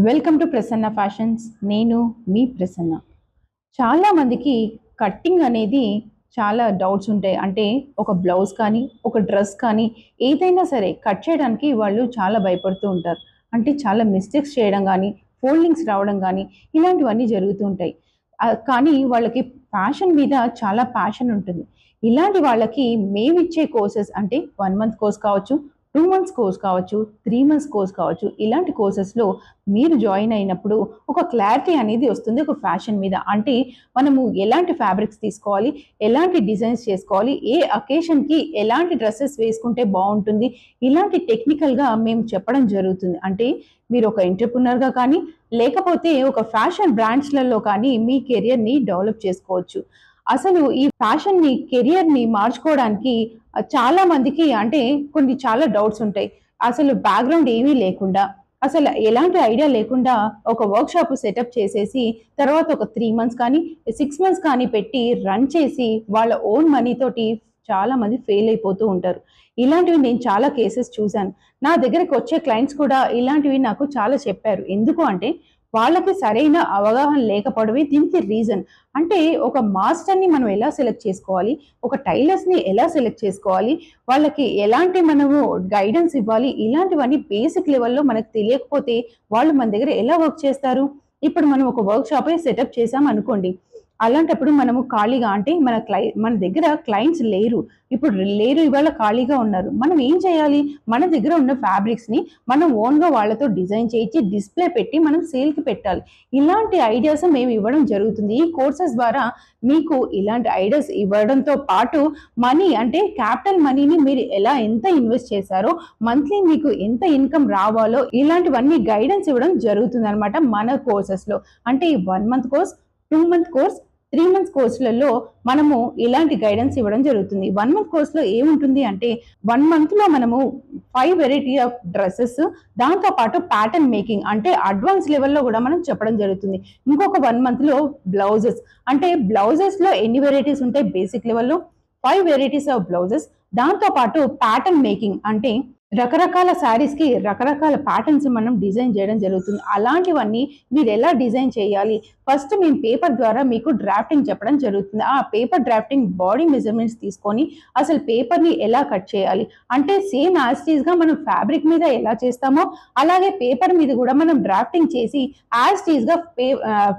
Welcome to Prasanna fashions. నేను మీ ప్రసన్న. చాలా మందికి కట్టింగ్ అనేది చాలా డౌట్స్ ఉంటాయి. అంటే ఒక బ్లౌజ్ కానీ, ఒక డ్రెస్ కానీ ఏదైనా సరే కట్ చేయడానికి వాళ్ళు చాలా భయపడుతూ ఉంటారు. అంటే చాలా మిస్టేక్స్ చేయడం కానీ, ఫోల్డింగ్స్ రావడం కానీ ఇలాంటివన్నీ జరుగుతూ ఉంటాయి. కానీ వాళ్ళకి ఫ్యాషన్ మీద చాలా ప్యాషన్ ఉంటుంది. ఇలాంటి వాళ్ళకి మేమిచ్చే కోర్సెస్ అంటే 1 మంత్ కోర్స్ కావచ్చు, 2 మంత్స్ కోర్స్ కావచ్చు, 3 మంత్స్ కోర్స్ కావచ్చు. ఇలాంటి కోర్సెస్‌లో మీరు జాయిన్ అయినప్పుడు ఒక క్లారిటీ అనేది వస్తుంది ఒక ఫ్యాషన్ మీద. అంటే మనము ఎలాంటి ఫ్యాబ్రిక్స్ తీసుకోవాలి, ఎలాంటి డిజైన్స్ చేసుకోవాలి, ఏ అకేషన్‌కి ఎలాంటి డ్రెసెస్ వేసుకుంటే బావుంటుంది, ఇలాంటి టెక్నికల్‌గా మేము చెప్పడం జరుగుతుంది. అంటే మీరు ఒక ఎంటర్‌ప్రెన్యూర్‌గా కానీ, లేకపోతే ఒక ఫ్యాషన్ బ్రాండ్స్‌లలో కానీ మీ కెరియర్‌ని డెవలప్ చేసుకోవచ్చు. అసలు ఈ ఫ్యాషన్‌ని, కెరియర్‌ని మార్చుకోవడానికి చాలా మందికి అంటే కొన్ని చాలా డౌట్స్ ఉంటాయి. అసలు బ్యాక్‌గ్రౌండ్ ఏమీ లేకుండా, అసలు ఎలాంటి ఐడియా లేకుండా ఒక వర్క్‌షాప్ సెటప్ చేసేసి, తర్వాత ఒక 3 మంత్స్ కానీ, 6 మంత్స్ కానీ పెట్టి రన్ చేసి వాళ్ళ ఓన్ మనీ తోటి చాలా మంది ఫెయిల్ అయిపోతూ ఉంటారు. ఇలాంటివి నేను చాలా కేసెస్ చూసాను. నా దగ్గరికి వచ్చే క్లయింట్స్ కూడా ఇలాంటివి నాకు చాలా చెప్పారు. ఎందుకు అంటే వాళ్ళకి సరైన అవగాహన లేకపోవడమే దీనికి రీజన్. అంటే ఒక మాస్టర్‌ని మనం ఎలా సెలెక్ట్ చేసుకోవాలి? ఒక టైలర్స్‌ని ఎలా సెలెక్ట్ చేసుకోవాలి? వాళ్ళకి ఎలాంటి మనము గైడెన్స్ ఇవ్వాలి? ఇలాంటివన్నీ బేసిక్ లెవెల్‌లో మనకు తెలియకపోతే వాళ్ళు మన దగ్గర ఎలా వర్క్ చేస్తారు? ఇప్పుడు మనం ఒక వర్క్ షాపే సెటప్ చేసాం అనుకోండి. అలాంటప్పుడు మనము ఖాళీగా అంటే మన దగ్గర క్లయింట్స్ లేరు. ఇప్పుడు లేరు, ఇవాళ ఖాళీగా ఉన్నారు. మనం ఏం చేయాలి? మన దగ్గర ఉన్న ఫ్యాబ్రిక్స్‌ని మనం ఓన్‌గా వాళ్ళతో డిజైన్ చేయించి డిస్‌ప్లే పెట్టి మనం సేల్‌కి పెట్టాలి. ఇలాంటి ఐడియాస్ మేము ఇవ్వడం జరుగుతుంది. ఈ కోర్సెస్ ద్వారా మీకు ఇలాంటి ఐడియాస్ ఇవ్వడంతో పాటు మనీ అంటే క్యాపిటల్ మనీని మీరు ఎంత ఇన్వెస్ట్ చేశారో, మంత్లీ మీకు ఎంత ఇన్‌కమ్ రావాలో ఇలాంటివన్నీ గైడెన్స్ ఇవ్వడం జరుగుతుందనమాట మన కోర్సెస్‌లో. అంటే ఈ 1 month course, 2 month course, 3 months కోర్సులలో మనము ఇలాంటి గైడెన్స్ ఇవ్వడం జరుగుతుంది. 1 మంత్ కోర్స్‌లో ఏముంటుంది అంటే 1 మంత్‌లో మనము 5 వెరైటీ ఆఫ్ డ్రెసెస్, దాంతో పాటు ప్యాటర్న్ మేకింగ్ అంటే అడ్వాన్స్ లెవెల్‌లో కూడా మనం చెప్పడం జరుగుతుంది. ఇంకొక 1 మంత్‌లో బ్లౌజెస్ అంటే బ్లౌజెస్‌లో ఎన్ని వెరైటీస్ ఉంటాయి బేసిక్ లెవెల్‌లో 5 వెరైటీస్ ఆఫ్ బ్లౌజెస్, దాంతో పాటు ప్యాటర్న్ మేకింగ్ అంటే రకరకాల శారీస్‌కి రకరకాల ప్యాటర్న్స్ మనం డిజైన్ చేయడం జరుగుతుంది. అలాంటివన్నీ మీరు ఎలా డిజైన్ చేయాలి? ఫస్ట్ మేము పేపర్ ద్వారా మీకు డ్రాఫ్టింగ్ చెప్పడం జరుగుతుంది. ఆ పేపర్ డ్రాఫ్టింగ్ బాడీ మెజర్‌మెంట్స్ తీసుకొని అసలు పేపర్‌ని ఎలా కట్ చేయాలి? అంటే సేమ్ యాజ్ ఇట్ ఈస్‌గా మనం ఫ్యాబ్రిక్ మీద ఎలా చేస్తామో అలాగే పేపర్ మీద కూడా మనం డ్రాఫ్టింగ్ చేసి యాజ్ ఇట్ ఈస్‌గా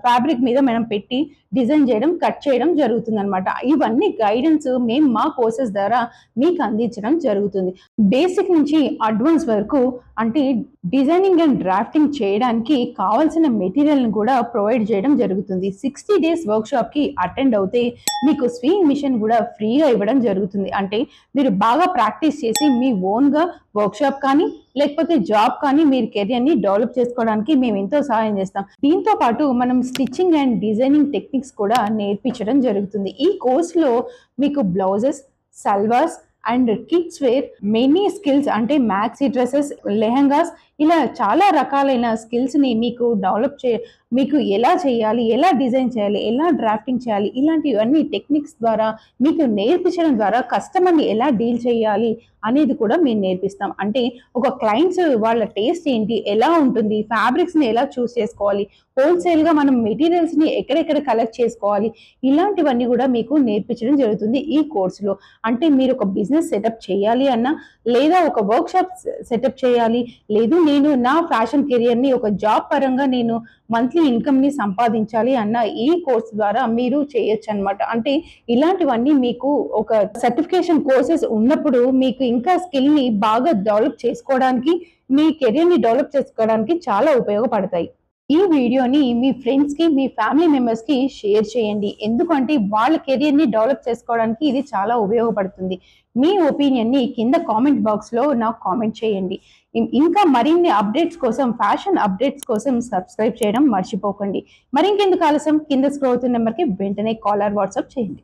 ఫ్యాబ్రిక్ మీద మనం పెట్టి డిజైన్ చేయడం, కట్ చేయడం జరుగుతుందనమాట. ఇవన్నీ గైడెన్స్ మేము మా కోర్సెస్ ద్వారా మీకు అందించడం జరుగుతుంది. బేసిక్ నుంచి అడ్వాన్స్ వరకు అంటే డిజైనింగ్ అండ్ డ్రాఫ్టింగ్ చేయడానికి కావాల్సిన మెటీరియల్‌ని కూడా ప్రొవైడ్ చేయడం జరుగుతుంది. 60 డేస్ వర్క్‌షాప్‌కి అటెండ్ అవుతే మీకు స్వింగ్ మిషన్ కూడా ఫ్రీగా ఇవ్వడం జరుగుతుంది. అంటే మీరు బాగా ప్రాక్టీస్ చేసి మీ ఓన్‌గా వర్క్‌షాప్ కానీ, లేకపోతే జాబ్ కానీ మీరు కెరియర్‌ని డెవలప్ చేసుకోవడానికి మేము ఎంతో సహాయం చేస్తాం. దీంతో పాటు మనం స్టిచ్చింగ్ అండ్ డిజైనింగ్ టెక్నిక్స్ కూడా నేర్పించడం జరుగుతుంది. ఈ కోర్స్‌లో మీకు blouses, salwars and kids wear many skills అంటే మ్యాక్సీ డ్రెసెస్, లెహెంగాస్ ఇలా చాలా రకాలైన స్కిల్స్‌ని మీకు మీకు ఎలా చేయాలి, ఎలా డిజైన్ చేయాలి, ఎలా డ్రాఫ్టింగ్ చేయాలి, ఇలాంటివన్నీ టెక్నిక్స్ ద్వారా మీకు నేర్పించడం ద్వారా కస్టమర్‌ని ఎలా డీల్ చేయాలి అనేది కూడా మేము నేర్పిస్తాం. అంటే ఒక క్లయింట్స్ వాళ్ళ టేస్ట్ ఏంటి, ఎలా ఉంటుంది, ఫ్యాబ్రిక్స్‌ని ఎలా చూస్ చేసుకోవాలి, హోల్‌సేల్‌గా మనం మెటీరియల్స్‌ని ఎక్కడెక్కడ కలెక్ట్ చేసుకోవాలి, ఇలాంటివన్నీ కూడా మీకు నేర్పించడం జరుగుతుంది ఈ కోర్స్‌లో. అంటే మీరు ఒక బిజినెస్ సెటప్ చేయాలి అన్నా, లేదా ఒక వర్క్‌షాప్ సెటప్ చేయాలి, లేదు నేను నా ఫ్యాషన్ కెరియర్‌ని ఒక జాబ్ పరంగా నేను మంత్లీ ఇన్‌కమ్‌ని సంపాదించాలి అన్న ఈ కోర్స్ ద్వారా మీరు చేయొచ్చనమాట. అంటే ఇలాంటివన్నీ మీకు ఒక సర్టిఫికేషన్ కోర్సెస్ ఉన్నప్పుడు మీకు ఇంకా స్కిల్‌ని బాగా డెవలప్ చేసుకోవడానికి, మీ కెరియర్‌ని డెవలప్ చేసుకోవడానికి చాలా ఉపయోగపడతాయి. ఈ వీడియోని మీ ఫ్రెండ్స్‌కి, మీ ఫ్యామిలీ మెంబర్స్‌కి షేర్ చేయండి. ఎందుకంటే వాళ్ళ కెరియర్‌ని డెవలప్ చేసుకోవడానికి ఇది చాలా ఉపయోగపడుతుంది. మీ ఒపీనియన్‌ని కింద కామెంట్ బాక్స్‌లో నాకు కామెంట్ చేయండి. ఇంకా మరిన్ని అప్డేట్స్ కోసం, ఫ్యాషన్ అప్డేట్స్ కోసం సబ్స్క్రైబ్ చేయడం మర్చిపోకండి. మరింకెందుకు ఆలస్యం కింద స్క్రోల్ అవుతున్న నంబర్‌కి వెంటనే కాల్ ఆర్ వాట్సాప్ చేయండి.